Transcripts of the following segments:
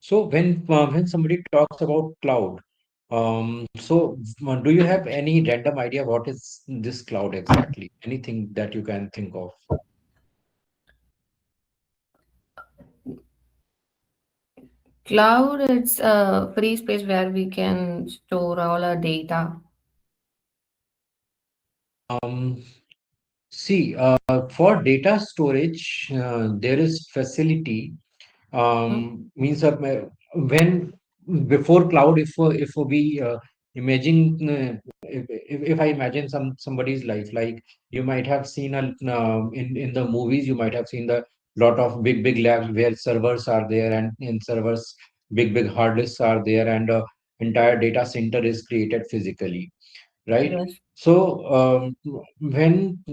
So when somebody talks about cloud, do you have any random idea what is this cloud exactly? Anything that you can think of? Cloud, it's a free space where we can store all our data. Um, See, for data storage, there is facility. Mm. Means when before cloud, if we imagine if I imagine somebody's life, like you might have seen in the movies, you might have seen the lot of big labs where servers are there, and in servers big hard disks are there, and entire data center is created physically, right? Yes. So when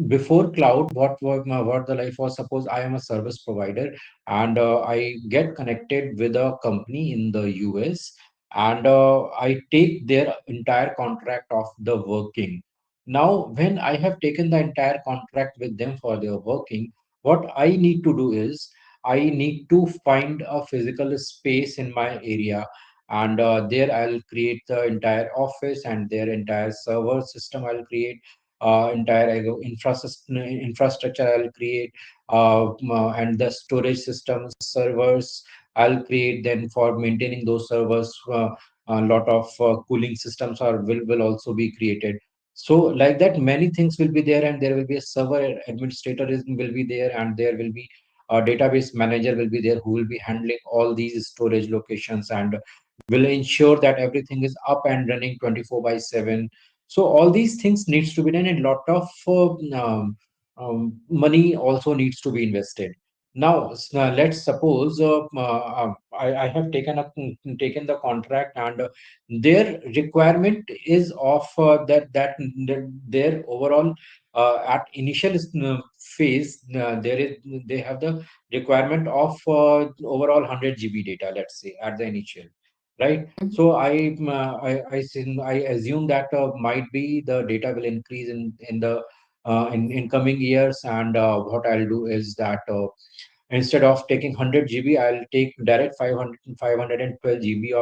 before cloud, what the life was, suppose I am a service provider, and I get connected with a company in the US, and I take their entire contract of the working. Now when I have taken the entire contract with them for their working, what I need to do is I need to find a physical space in my area, and there I'll create the entire office and their entire server system. I'll create entire infrastructure. I'll create and the storage systems, servers. I'll create then for maintaining those servers. A lot of cooling systems are will also be created. So like that, many things will be there, and there will be a server administrator will be there, and there will be a database manager will be there who will be handling all these storage locations and will ensure that everything is up and running 24 by 7. So all these things needs to be done, and lot of money also needs to be invested. Now let's suppose I have taken the contract, and their requirement is of that their overall at initial phase, they have the requirement of overall 100 GB data, let's say, at the initial, right? Mhm. So I assume that might be the data will increase in the in coming years, and what I'll do is that instead of taking 100 GB, I'll take direct 512 GB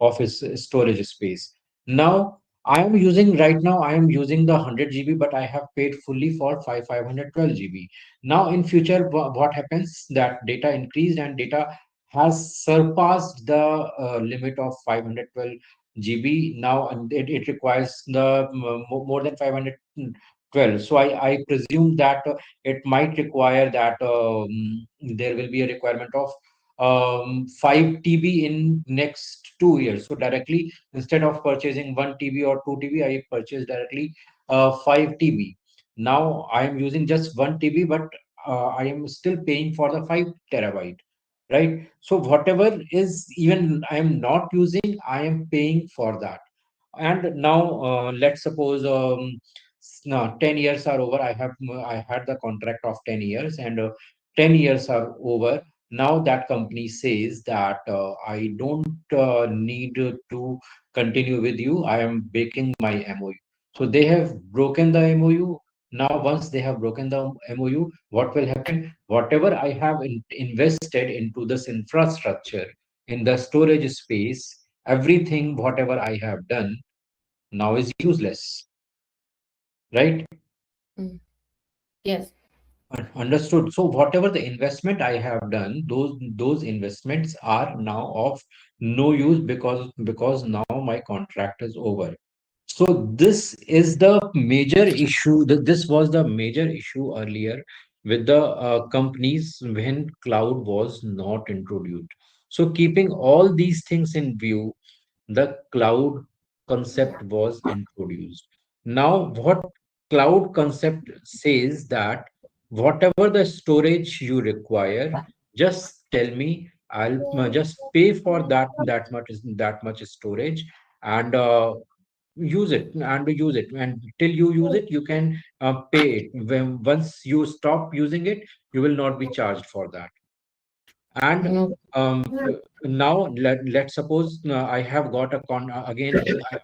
of his storage space. Now I am using the 100 GB, but I have paid fully for 512 GB. Now in future, what happens, that data increased and data has surpassed the limit of 512 GB now, and it requires the more than 512. So I presume that it might require that there will be a requirement of 5 TB in next 2 years. So directly, instead of purchasing 1 TB or 2 TB, I purchase directly 5 TB. Now I am using just 1 TB, but I am still paying for the 5 terabyte, right? So whatever is even I am not using, I am paying for that. And now let's suppose now 10 years are over. I had the contract of 10 years, and 10 years are over. Now that company says that I don't need to continue with you. I am breaking my MOU. So they have broken the MOU. Now, once they have broken the MOU, what will happen? Whatever I have invested into this infrastructure, in the storage space, everything, whatever I have done now is useless, right? Mm. Yes. Understood. So whatever the investment I have done, those investments are now of no use, because now my contract is over. So this is the major issue. This was the major issue earlier with the companies when cloud was not introduced. So keeping all these things in view, the cloud concept was introduced. Now, what cloud concept says that whatever the storage you require, just tell me. I'll just pay for that much storage, and use it, and till you use it, you can pay it. When once you stop using it, you will not be charged for that. And No. now let's suppose I have got a again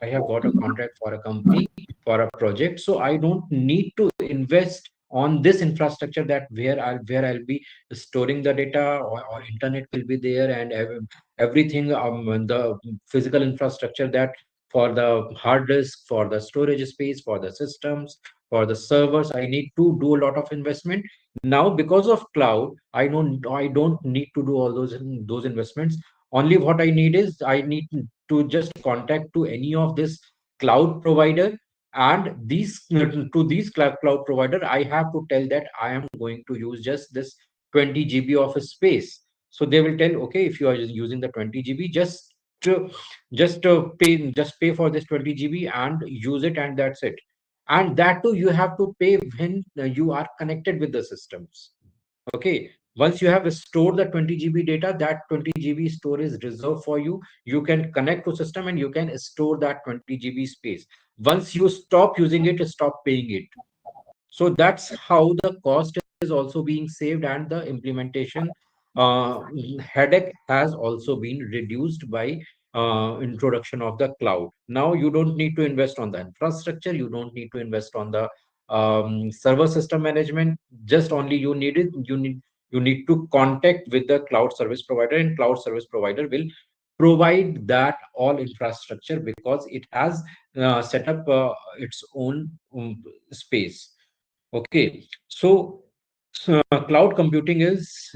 I have got a contract for a company for a project, so I don't need to invest on this infrastructure, that where I'll be storing the data, or internet will be there, and everything, the physical infrastructure, that for the hard disk, for the storage space, for the systems, for the servers, I need to do a lot of investment. Now because of cloud, I don't need to do all those investments. Only what I need is, I need to just contact to any of this cloud provider, and these cloud provider, I have to tell that I am going to use just this 20 GB of space. So they will tell, okay, if you are using the 20 GB, uh, just pay for this 20 GB and use it, and that's it. And that too, you have to pay when you are connected with the systems. Okay. Once you have stored the 20 GB data, that 20 GB store is reserved for you. You can connect to system and you can store that 20 GB space. Once you stop using it, stop paying it. So that's how the cost is also being saved, and the implementation uh, headache has also been reduced by introduction of the cloud. Now you don't need to invest on the infrastructure, you don't need to invest on the server system management. Just only you need to contact with the cloud service provider, and cloud service provider will provide that all infrastructure, because it has set up its own space. Okay, so cloud computing is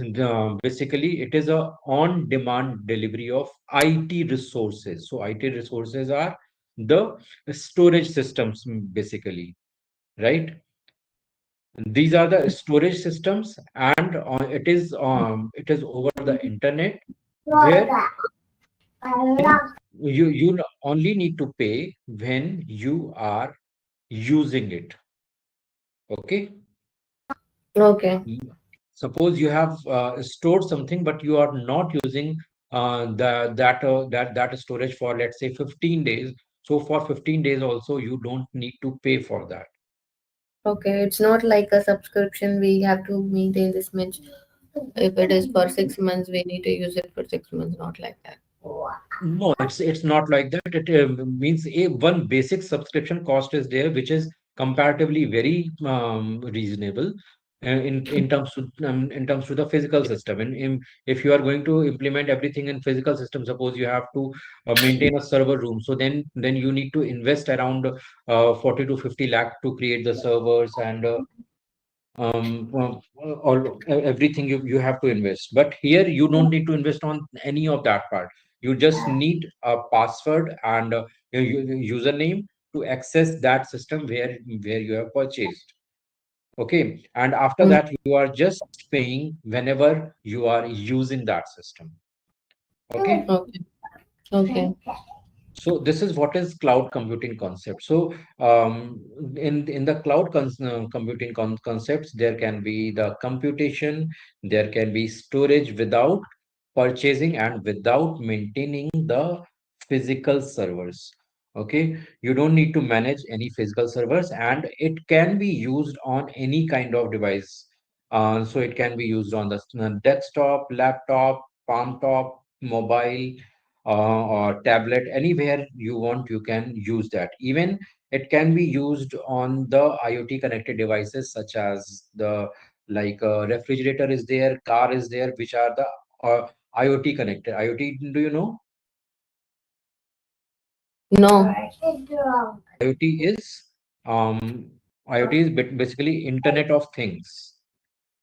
basically, it is a on-demand delivery of IT resources. So IT resources are the storage systems, basically, right? These are the storage systems, and it is over the internet, where you only need to pay when you are using it. Okay. Okay. Suppose you have stored something, but you are not using that storage for, let's say, 15 days. So for 15 days also, you don't need to pay for that. Okay. It's not like a subscription. We have to maintain this much. If it is for 6 months, we need to use it for 6 months. Not like that. No, it's not like that. It means a one basic subscription cost is there, which is comparatively very reasonable in terms to the physical system. And if you are going to implement everything in physical system, suppose you have to maintain a server room, so then you need to invest around 40 to 50 lakh to create the servers, and everything you have to invest. But here you don't need to invest on any of that part. You just need a password and username to access that system where you have purchased. Okay, and after Mm. that you are just paying whenever you are using that system. Okay. Okay. Okay. So this is what is cloud computing concept. So in the cloud computing concepts, there can be the computation, there can be storage without purchasing and without maintaining the physical servers. Okay, you don't need to manage any physical servers, and it can be used on any kind of device. So it can be used on the desktop, laptop, palm top, mobile, or tablet, anywhere you want, you can use that. Even it can be used on the IoT connected devices, such as the, like, refrigerator is there, car is there, which are the IoT connected. IoT, do you know? No. IoT is um IoT is basically Internet of Things.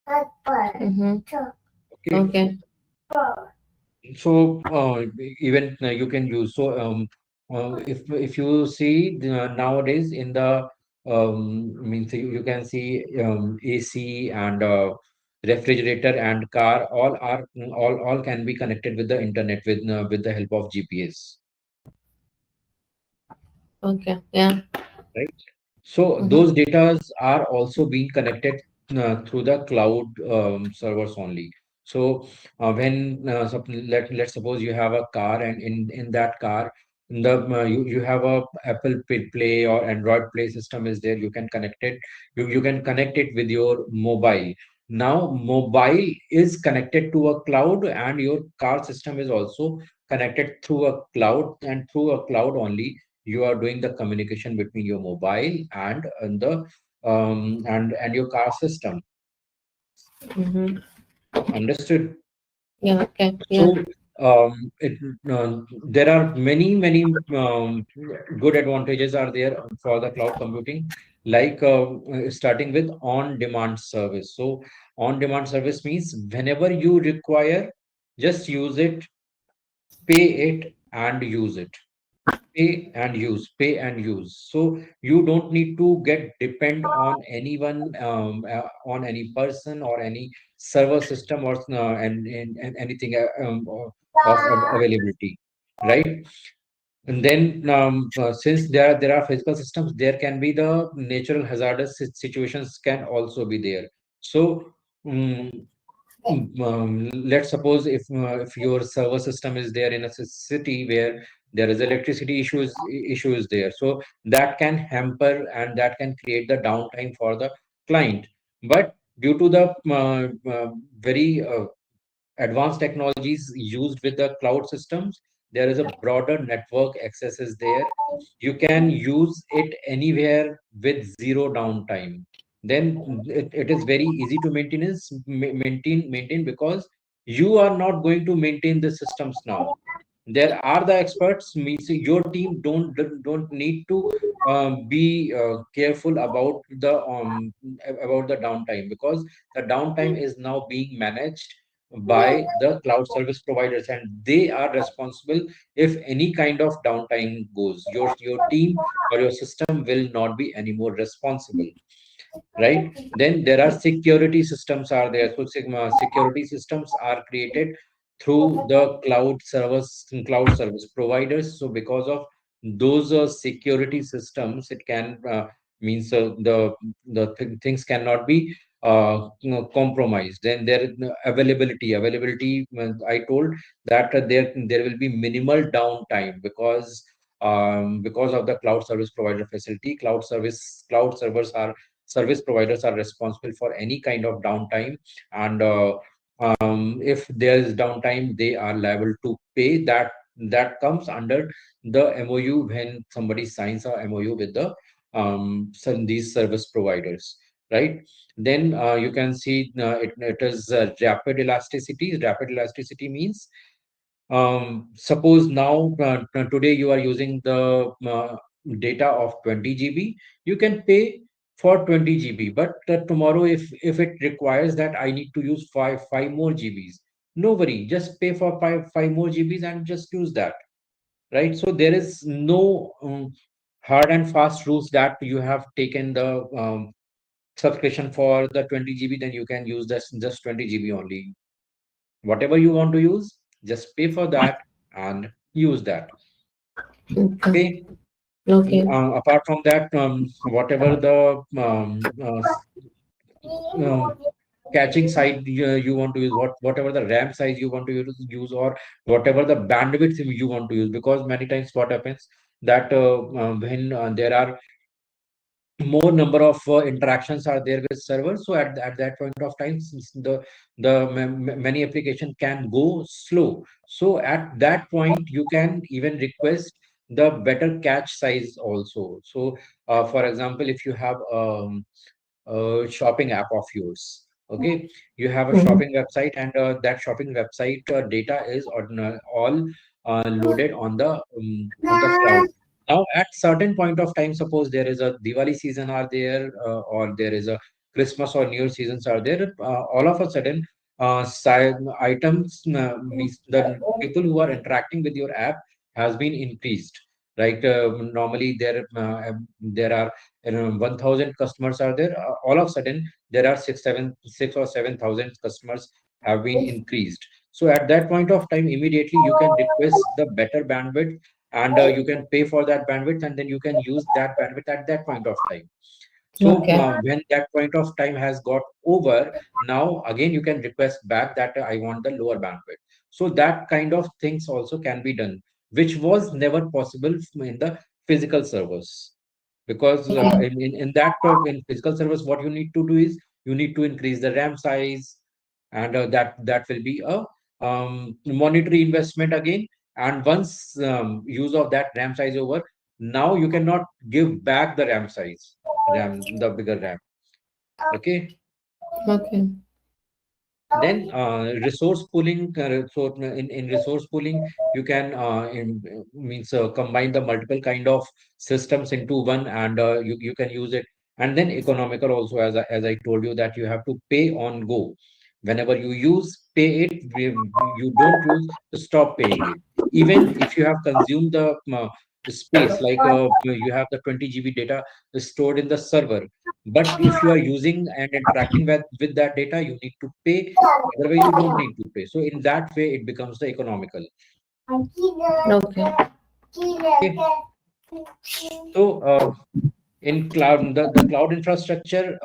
Mm-hmm. Okay. Okay. So even you can use, so if you see nowadays in the means, you can see AC and refrigerator and car, all can be connected with the internet with the help of GPS. Okay. Yeah. Right? So Mm-hmm. those data are also being connected through the cloud servers only. So let's suppose you have a car, and in that car, you have a Apple Play or Android Play system is there. You can connect it. You can connect it with your mobile. Now mobile is connected to a cloud, and your car system is also connected through a cloud, and through a cloud only you are doing the communication between your mobile and the and your car system. Mm-hmm. Understood? Yeah, okay. Yeah. So it there are many good advantages are there for the cloud computing, like starting with on-demand service. So on-demand service means whenever you require, just use it, pay it, and use it. Pay and use. So you don't need to get depend on anyone, on any person or any server system or and anything of availability, right? And then since there are physical systems, there can be the natural hazardous situations can also be there. So um, let's suppose if your server system is there in a city where there is electricity issues there, so that can hamper and that can create the downtime for the client. But due to the very advanced technologies used with the cloud systems, there is a broader network access is there. You can use it anywhere with zero downtime. Then it is very easy to maintain because you are not going to maintain the systems now. There are the experts, means your team don't need to be careful about the downtime, because the downtime is now being managed by the cloud service providers, and they are responsible. If any kind of downtime goes, your team or your system will not be anymore responsible, right? Then there are security systems are there. So Sigma security systems are created through the cloud service providers. So because of those security systems, it can means things cannot be compromised. Then there is no availability. I told that there will be minimal downtime because of the cloud service provider facility. Cloud servers are service providers are responsible for any kind of downtime, and if there is downtime, they are liable to pay that. That comes under the MOU when somebody signs a MOU with the these service providers, right? Then you can see it is rapid elasticity. Rapid elasticity means suppose now today you are using the data of 20 GB, you can pay for 20 GB. But tomorrow, if it requires that I need to use five more GBs, no worry, just pay for five more GBs and just use that, right? So there is no hard and fast rules that you have taken the subscription for the 20 GB, then you can use this just 20 GB only. Whatever you want to use, just pay for that and use that. Okay. Okay. Okay. Apart from that, whatever the um, catching side you want to use, whatever the RAM size you want to use, or whatever the bandwidth you want to use, because many times what happens that when there are more number of interactions are there with servers, so at that point of time, since many application can go slow, so at that point you can even request the better cache size also. So for example, if you have shopping app of yours, okay, you have a Mhm. shopping website, and that shopping website data is all loaded on the cloud. Now at certain point of time, suppose there is a Diwali season are there, or there is a Christmas or New Year seasons are there, all of a sudden items means the people who are interacting with your app has been increased. Right, normally there are 1,000 customers are there. All of a sudden, there are 6 or 7,000 customers have been increased. So at that point of time, immediately you can request the better bandwidth, and you can pay for that bandwidth, and then you can use that bandwidth at that point of time. So Okay. when that point of time has got over, now again you can request back that I want the lower bandwidth. So that kind of things also can be done, which was never possible in the physical servers. Because in that in physical servers, what you need to do is you need to increase the RAM size, and that will be a monetary investment again. And once use of that RAM size over, now you cannot give back the RAM size. RAM, the bigger RAM. Okay. Okay. Then resource pooling. So in resource pooling, you can means combine the multiple kind of systems into one, and you can use it. And then economical also, as I told you, that you have to pay on go. Whenever you use, pay it. You don't use, to stop paying it. Even if you have consumed the space, like you have the 20 GB data stored in the server, but if you are using and interacting with that data, you need to pay. Otherwise, you don't need to pay. So in that way, it becomes the economical. Okay. Okay. So in cloud, the cloud infrastructure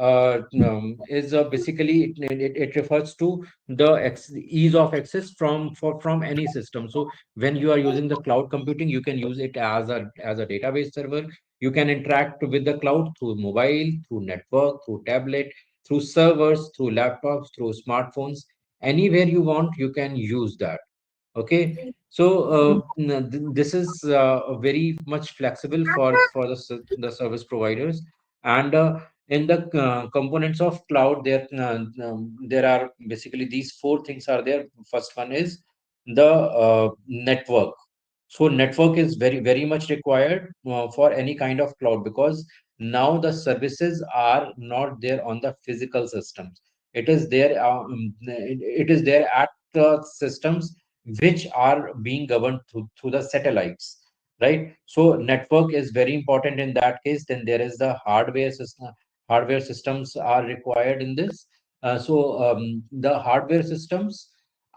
is basically it refers to the ease of access from any system. So when you are using the cloud computing, you can use it as a database server. You can interact with the cloud through mobile, through network, through tablet, through servers, through laptops, through smartphones. Anywhere you want, you can use that. Okay, so this is very much flexible for the service providers, and in the components of cloud, there are basically these four things are there. First one is the network. So network is very much required for any kind of cloud, because now the services are not there on the physical systems. It is there. It is there at the systems which are being governed through the satellites, right? So network is very important in that case. Then there is the hardware system. Hardware systems are required in this. The hardware systems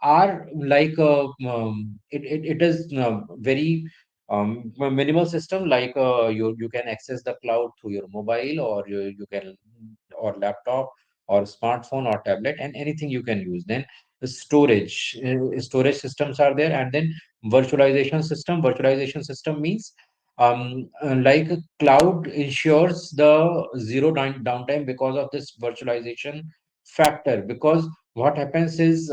are like it is very minimal system, like you can access the cloud through your mobile, or you can, or laptop, or smartphone, or tablet, and anything you can use. Then the storage systems are there, and then virtualization system means like cloud ensures the zero downtime because of this virtualization factor. Because what happens is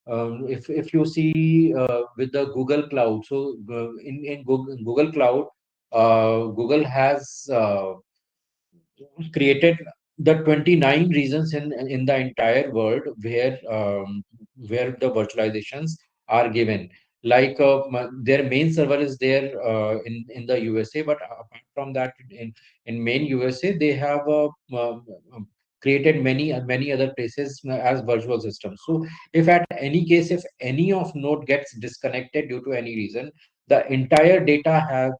if you see with the Google Cloud, so in Google Cloud, Google has created the 29 regions in the entire world where the virtualizations are given. Like their main server is there in the USA, but apart from that, in main USA, they have um, created many other places as virtual systems. So if at any case, if any of node gets disconnected due to any reason, the entire data have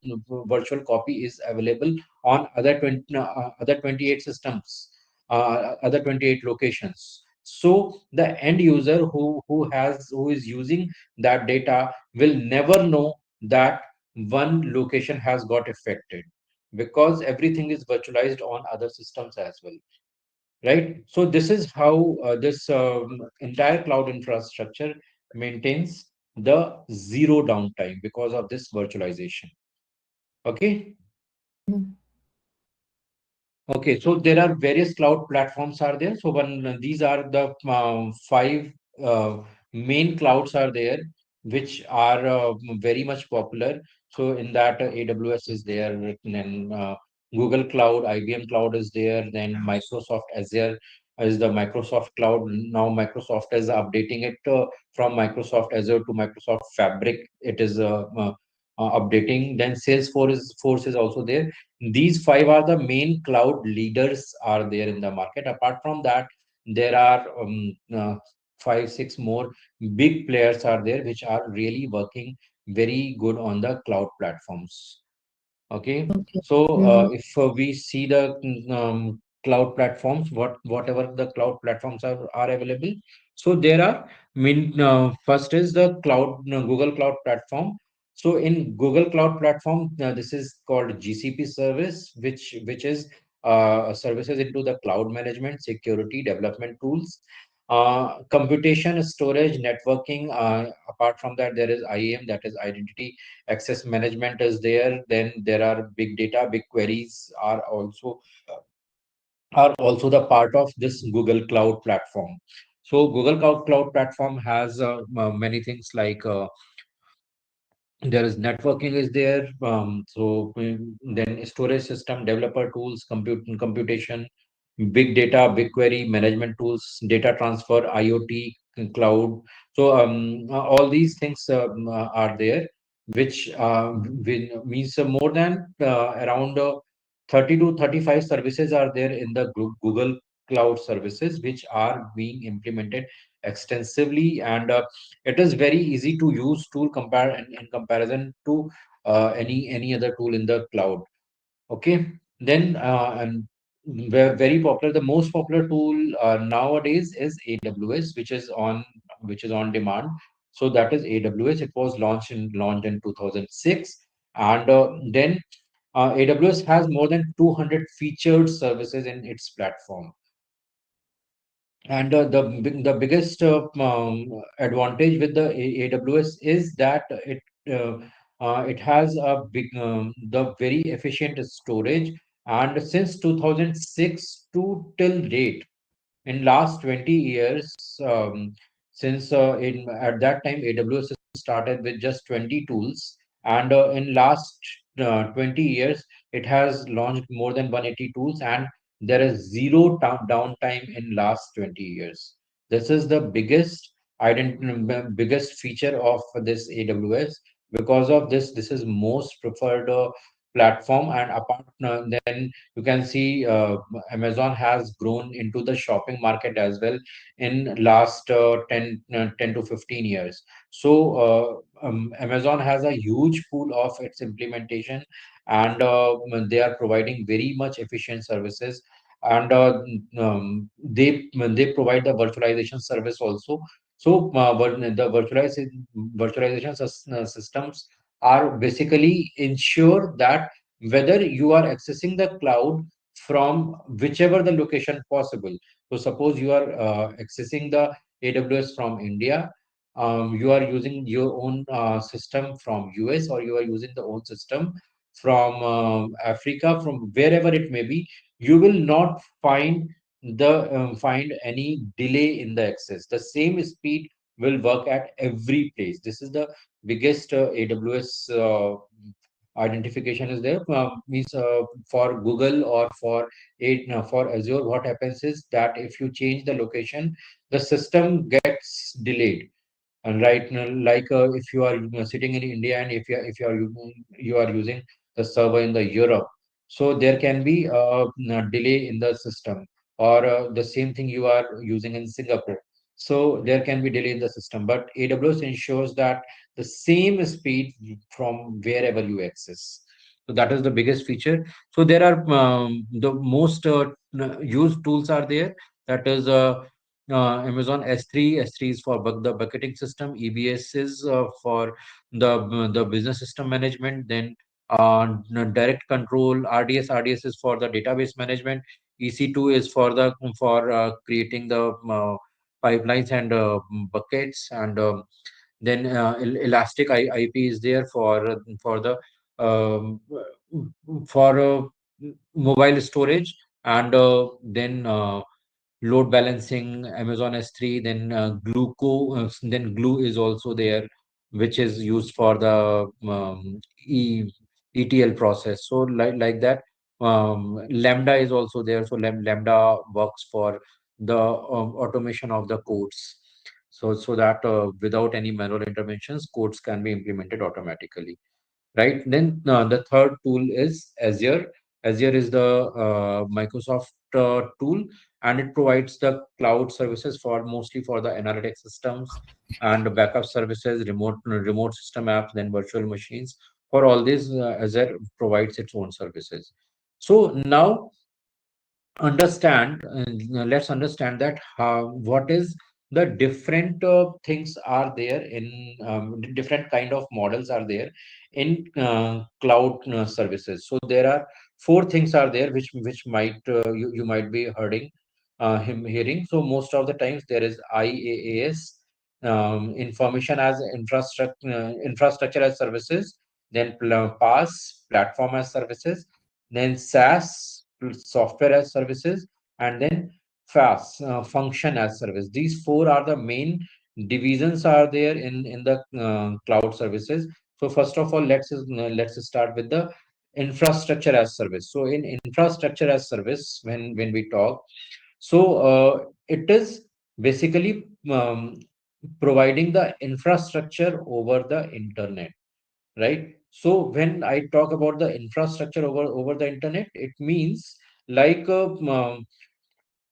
virtual copy is available on other 28 systems, other 28 locations. So the end user who is using that data will never know that one location has got affected, because everything is virtualized on other systems as well, right? So this is how this entire cloud infrastructure maintains the zero downtime because of this virtualization. Okay. Okay, so there are various cloud platforms are there. So these are the five uh, main clouds are there, which are very much popular. So in that, AWS is there, then Google Cloud, IBM Cloud is there, then Microsoft Azure is the Microsoft Cloud. Now Microsoft is updating it from Microsoft Azure to Microsoft Fabric. It is updating. Then Force is also there. These five are the main cloud leaders are there in the market. Apart from that, there are five, six more big players are there, which are really working very good on the cloud platforms. Okay, Okay. so Mm-hmm. if we see the cloud platforms, whatever the cloud platforms are available. So there are first is the cloud Google Cloud Platform. So in Google Cloud Platform, this is called GCP service, which is services into the cloud management, security, development tools, computation, storage, networking. Apart from that, there is IAM, that is identity access management is there. Then there are big data, big queries are also the part of this Google Cloud Platform. So Google Cloud Platform has many things like There is networking is there. Then storage system, developer tools, computation, big data, BigQuery, management tools, data transfer, IoT, cloud. All these things are there, which means more than around 30 to 35 services are there in the Google Cloud services, which are being implemented extensively, and it is very easy to use tool compare in comparison to any other tool in the cloud. Okay, then and very popular. The most popular tool nowadays is AWS, which is on demand. So that is AWS. It was launched in 2006, and then AWS has more than 200 featured services in its platform. And the biggest advantage with the AWS is that it has a the very efficient storage. And since 2006 to till date, in last 20 years, since in at that time AWS started with just 20 tools, and in last 20 years it has launched more than 180 tools, and there is zero downtime in last 20 years. This is the biggest feature of this AWS. Because of this, this is most preferred platform. And apart then you can see Amazon has grown into the shopping market as well in last 10 to 15 years. Amazon has a huge pool of its implementation, and they are providing very much efficient services. And they provide the virtualization service also. The virtualization systems are basically ensure that whether you are accessing the cloud from whichever the location possible. So suppose you are accessing the AWS from India, you are using your own system from US, or you are using the own system from Africa, from wherever it may be, you will not find any delay in the access. The same speed will work at every place. This is the biggest AWS identification is there. Means for Google or for Azure, what happens is that if you change the location, the system gets delayed. And right now, like if you are sitting in India, and you are using the server in the Europe, so there can be a delay in the system. Or the same thing you are using in Singapore, so there can be delay in the system. But AWS ensures that the same speed from wherever you access. So that is the biggest feature. So there are the most used tools are there. That is Amazon S3. S3 is for the bucketing system. EBS is for the business system management. Then direct control. RDS is for the database management. EC2 is for the for creating the pipelines and buckets. And then Elastic IP is there for the um, for mobile storage. And then load balancing, Amazon S3. Then then Glue is also there, which is used for the ETL process. So like that, Lambda is also there. So Lambda works for the automation of the codes. So that without any manual interventions, codes can be implemented automatically. Right, then the third tool is Azure. Azure is the Microsoft tool, and it provides the cloud services for mostly for the analytic systems and backup services, remote system apps, then virtual machines. For all this, Azure provides its own services. So now let's understand that how what is the different things are there in different kind of models are there in cloud services. So there are four things are there, which might you might be hearing. So most of the times there is IaaS, information as infrastructure as services. Then PaaS, platform as services. Then SaaS, software as services. And then FaaS, function as service. These four are the main divisions are there in the cloud services. So first of all, let's start with the infrastructure as service. So in infrastructure as service, when we talk, so it is basically providing the infrastructure over the internet, right? So when I talk about the infrastructure over the internet, it means like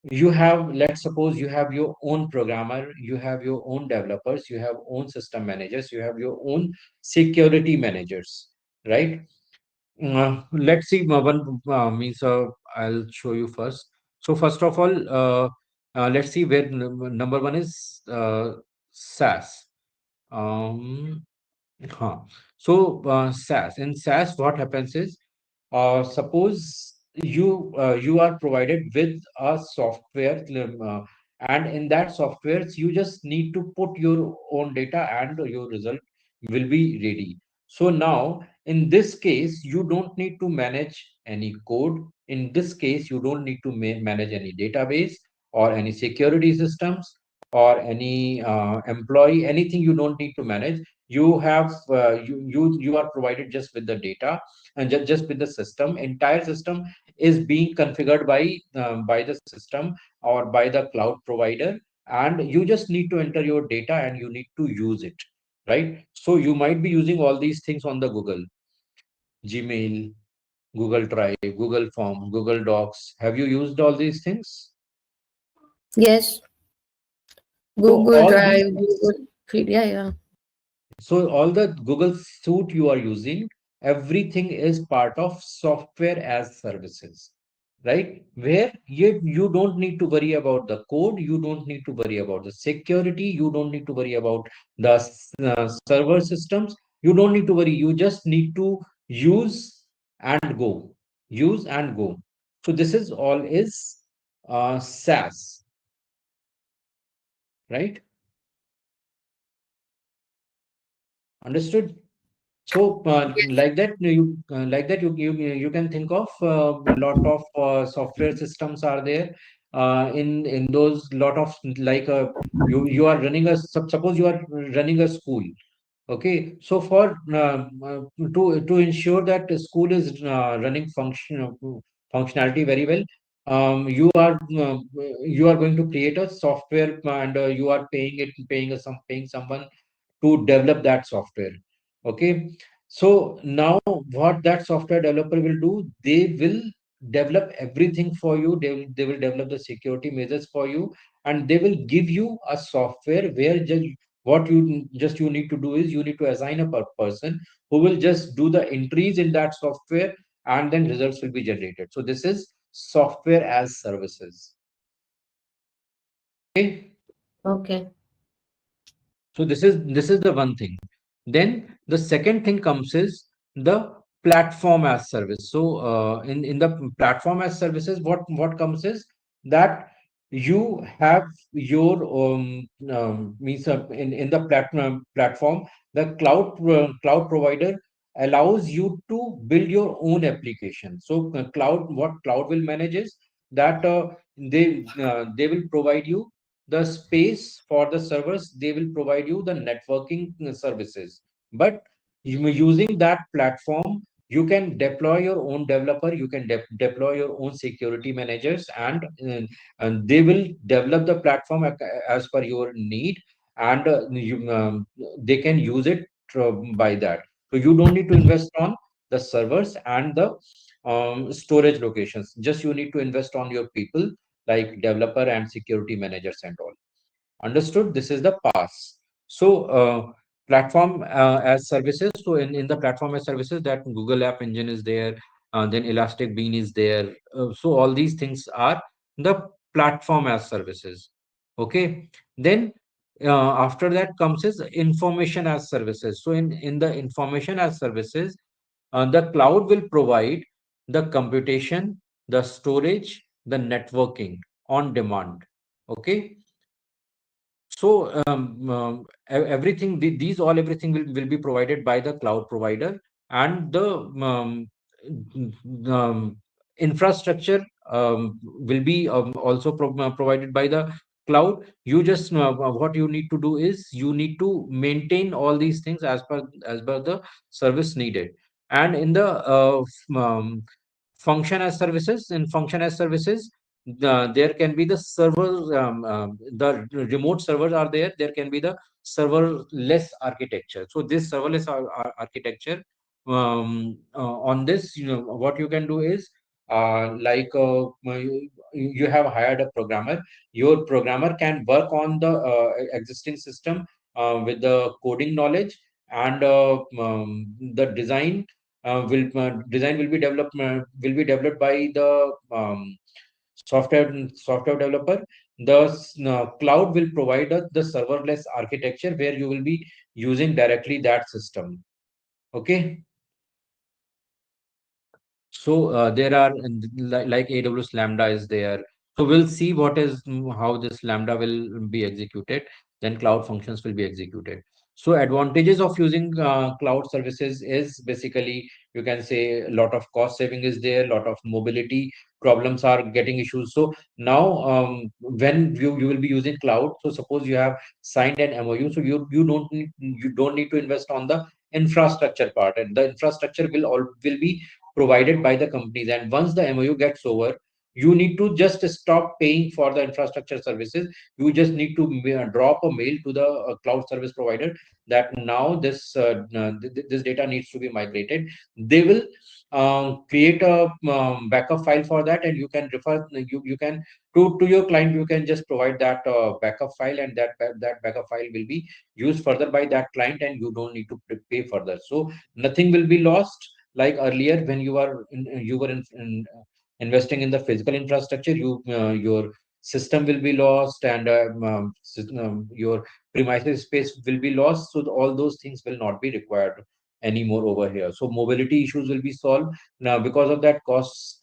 you have, let's suppose you have your own programmer, you have your own developers, you have own system managers, you have your own security managers, right? Let's see, one means I'll show you first. So first of all, let's see where number one is SaaS. Um, Huh. So, SaaS. In SaaS, what happens is, suppose you are provided with a software, and in that software, you just need to put your own data, and your result will be ready. So now, in this case, you don't need to manage any code. In this case, you don't need to manage any database or any security systems or any employee. Anything you don't need to manage. You have you are provided just with the data, and just with the system. Entire system is being configured by the system or by the cloud provider, and you just need to enter your data and you need to use it, right? So you might be using all these things on the Google, Gmail, Google Drive, Google Form, Google Docs. Have you used all these things? Yes, So Google all these Drive, things. Google Feed. Yeah, yeah. So all the Google suite you are using, everything is part of software as services, right? Where you don't need to worry about the code, you don't need to worry about the security, you don't need to worry about the server systems, you don't need to worry. You just need to use and go, use and go. So this is all is SaaS, right? Understood? So, you can think of a lot of software systems are there. In those lot of like you are running suppose you are running a school. Okay, so for to ensure that the school is running functionality very well, you are going to create a software, and you are paying someone to develop that software. Okay, so now what that software developer will do, they will develop everything for you. They will develop the security measures for you, and they will give you a software where just what you need to do is you need to assign a person who will just do the entries in that software, and then results will be generated. So this is software as services. Okay. Okay. So this is the one thing. Then the second thing comes is the platform as service. So in the platform as services, what comes is that you have your means in the platform, the cloud provider allows you to build your own application. So what cloud will manage is that they will provide you the space for the servers, they will provide you the networking services. But using that platform, you can deploy your own developer, you can deploy your own security managers, and they will develop the platform as per your need, and they can use it by that. So you don't need to invest on the servers and the storage locations. Just you need to invest on your people, like developer and security managers and all. Understood? This is the PaaS. So, platform as services. So, in the platform as services, that Google App Engine is there, then Elastic Bean is there. So, all these things are the platform as services. Okay. Then, after that comes is information as services. So, in the information as services, the cloud will provide the computation, the storage, the networking on demand. Okay. So everything, these all everything will be provided by the cloud provider, and the infrastructure will be also provided by the cloud, you just what you need to do is you need to maintain all these things as per the service needed. And in the function as services, in function as services, there can be the servers, the remote servers are there, there can be the serverless architecture. So this serverless architecture, on this, what you can do is, you have hired a programmer, your programmer can work on the existing system with the coding knowledge, and the design will be developed by the software developer. The cloud will provide us the serverless architecture where you will be using directly that system. Okay. So there are like AWS Lambda is there. So we'll see what is how this Lambda will be executed. Then cloud functions will be executed. So advantages of using cloud services is basically, you can say, a lot of cost saving is there, a lot of mobility problems are getting issues. So now, when you will be using cloud, so suppose you have signed an MOU, so you don't need to invest on the infrastructure part, and the infrastructure will be provided by the companies. And once the MOU gets over, you need to just stop paying for the infrastructure services. You just need to drop a mail to the cloud service provider that now this data needs to be migrated. They will create a backup file for that, and you can you can to your client, you can just provide that backup file, and that backup file will be used further by that client, and you don't need to pay further. So nothing will be lost. Like earlier, when you were investing in the physical infrastructure, your system will be lost, and your premises space will be lost. So all those things will not be required anymore over here. So mobility issues will be solved now because of that. Cost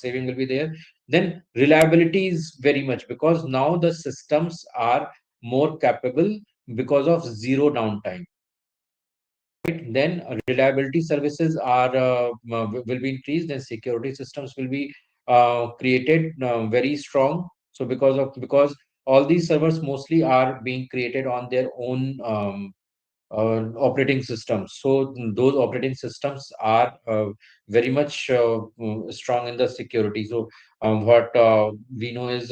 saving will be there. Then reliability is very much, because now the systems are more capable because of zero downtime. Then reliability services will be increased. Then security systems will be created very strong. So because all these servers mostly are being created on their own operating systems. So those operating systems are very much strong in the security. So what we know is,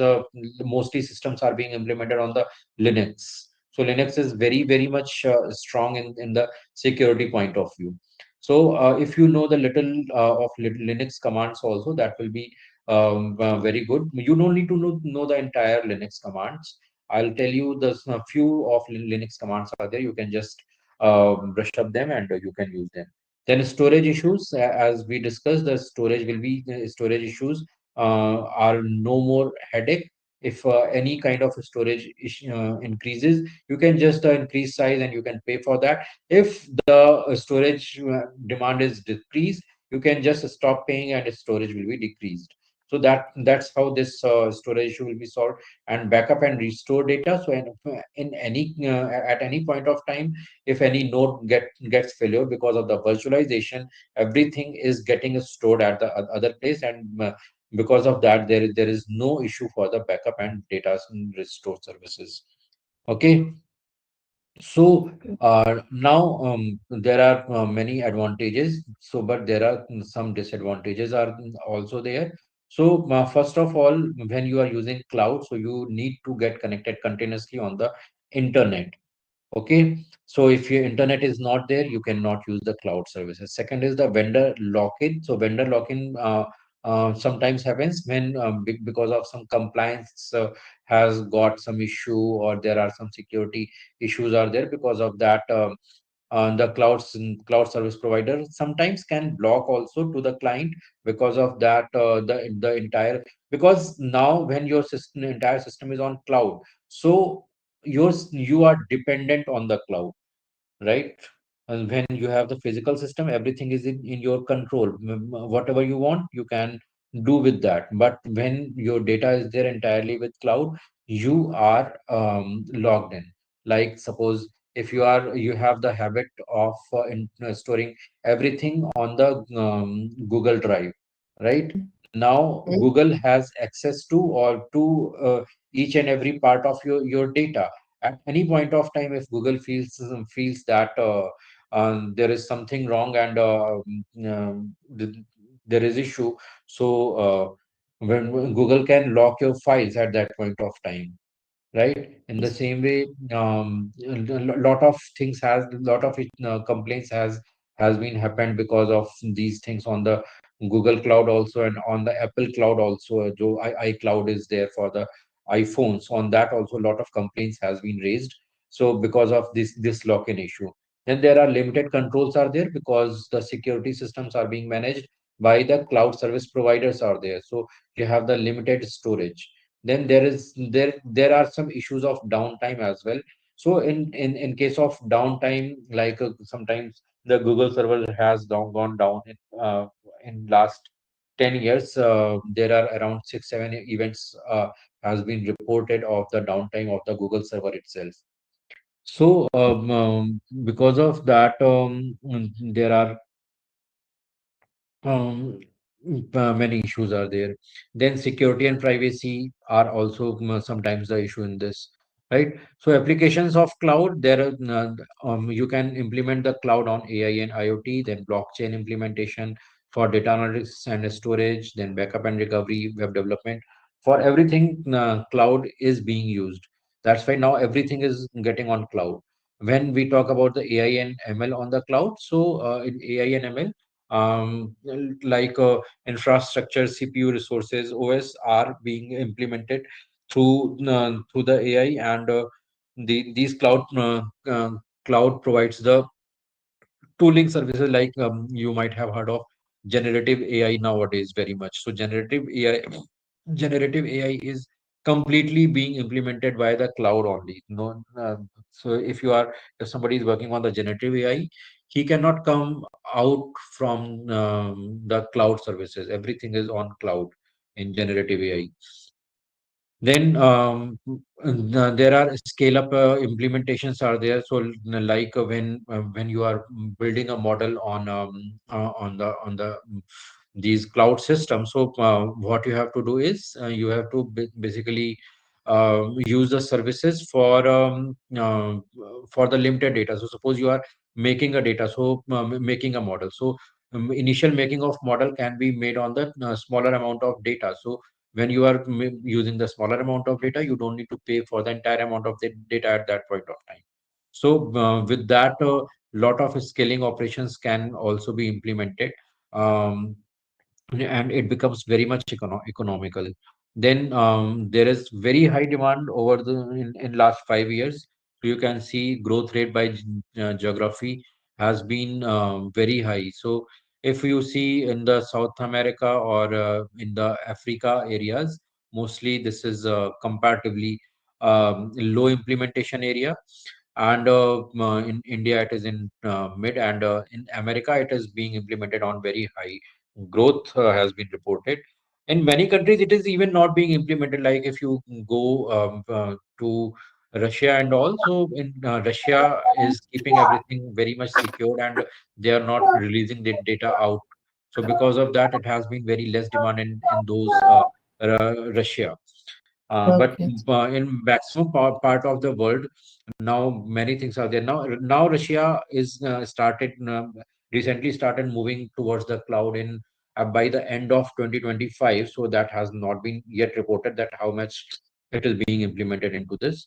mostly systems are being implemented on the Linux. So Linux is very much strong in the security point of view. So if you know the little of Linux commands also, that will be very good. You don't need to know the entire Linux commands. I'll tell you the few of Linux commands are there. You can just brush up them, and you can use them. Then storage issues, as we discussed, the storage issues are no more headache. If any kind of storage increases, you can just increase size and you can pay for that. If the storage demand is decreased, you can just stop paying and storage will be decreased. So that's how this storage issue will be solved. And backup and restore data. So in any at any point of time, if any node gets failure, because of the virtualization, everything is getting stored at the other place, and because of that, there is no issue for the backup and data restore services. Okay. So now, there are many advantages. So, but there are some disadvantages are also there. So, first of all, when you are using cloud, so you need to get connected continuously on the internet. Okay, so if your internet is not there, you cannot use the cloud services. Second is the vendor lock-in. So vendor lock-in sometimes happens when, because of some compliance has got some issue, or there are some security issues are there. Because of that, the cloud service provider sometimes can block also to the client. Because of that, the entire, because now when your entire system is on cloud, so you are dependent on the cloud, right? And when you have the physical system, everything is in your control. Whatever you want, you can do with that. But when your data is there entirely with cloud, you are logged in. Like suppose if you have the habit of storing everything on the Google Drive, right? Now Mm. Google has access to, or to each and every part of your data. At any point of time, if Google feels that there is something wrong and there is issue, so when Google can lock your files at that point of time, right? In the same way, lot of things has lot of complaints has been happened because of these things on the Google Cloud also, and on the Apple Cloud also. Jo iCloud is there for the iPhones. On that also, a lot of complaints has been raised. So because of this lock-in issue, then there are limited controls are there because the security systems are being managed by the cloud service providers are there. So you have the limited storage. Then there are some issues of downtime as well. So in case of downtime, like sometimes the Google server has gone down in last 10 years. There are around 6 7 events has been reported of the downtime of the Google server itself. So because of that, there are um, many issues are there. Then security and privacy are also sometimes the issue in this, right? So applications of cloud, there are you can implement the cloud on AI and IoT, then blockchain implementation for data analytics and storage, then backup and recovery, web development. For everything, cloud is being used. That's why now everything is getting on cloud. When we talk about the AI and ML on the cloud, so in AI and ML, like infrastructure, CPU resources, OS are being implemented through the AI, and these cloud provides the tooling services like you might have heard of generative AI nowadays very much. So generative AI is completely being implemented by the cloud only. No, so if somebody is working on the generative AI, he cannot come out from the cloud services. Everything is on cloud in generative AI. Then there are scale up implementations are there. So like when you are building a model on the these cloud systems. So what you have to do is you have to basically use the services for the limited data. So suppose you are making a data, so making a model. So initial making of model can be made on the smaller amount of data. So when you are using the smaller amount of data, you don't need to pay for the entire amount of the data at that point of time. So with that, lot of scaling operations can also be implemented. Um, and it becomes very much economical. Then there is very high demand over in last 5 years. You can see growth rate by geography has been very high. So if you see in the South America or in the Africa areas, mostly this is comparatively low implementation area, and in India it is in mid, and in America it is being implemented on very high growth has been reported. In many countries, it is even not being implemented. Like if you go to Russia and all, so in Russia is keeping everything very much secured, and they are not releasing the data out. So because of that, it has been very less demand in those Russia. But Okay. in maximum part of the world, now many things are there. Now Russia is recently started moving towards the cloud in by the end of 2025. So that has not been yet reported that how much it is being implemented into this.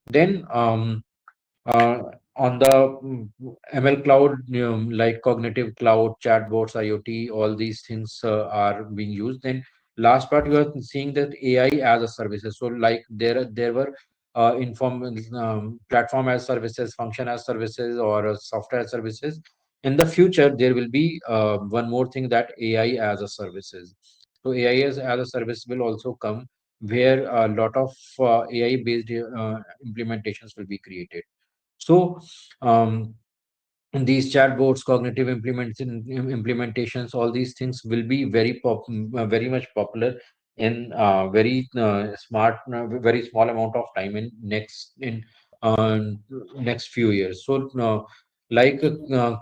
Then uh, on the ML cloud, like cognitive cloud, chatbots, IoT, all these things are being used. Then last part, you are seeing that AI as a services. So like there were platform as services, function as services, or software as services. In the future, there will be one more thing, that AI as a services. So AI as a service will also come, where a lot of AI based implementations will be created. So um, these chatbots, cognitive implementations, all these things will be very much popular in very small amount of time in uh, next few years. So like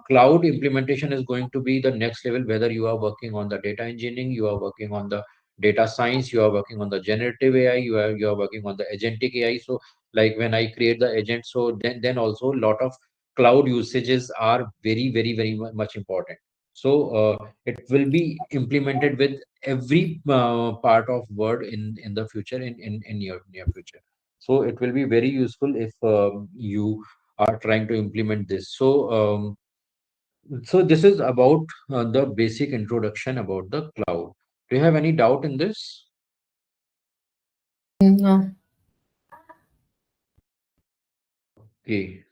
cloud implementation is going to be the next level. Whether you are working on the data engineering, you are working on the data science, you are working on the generative AI, you are working on the agentic AI. So like when I create the agent, so then also a lot of cloud usages are very much important. So it will be implemented with every part of word in the future, in your near future. So it will be very useful if you are trying to implement this. So this is about the basic introduction about the cloud. Do you have any doubt in this? No. Okay.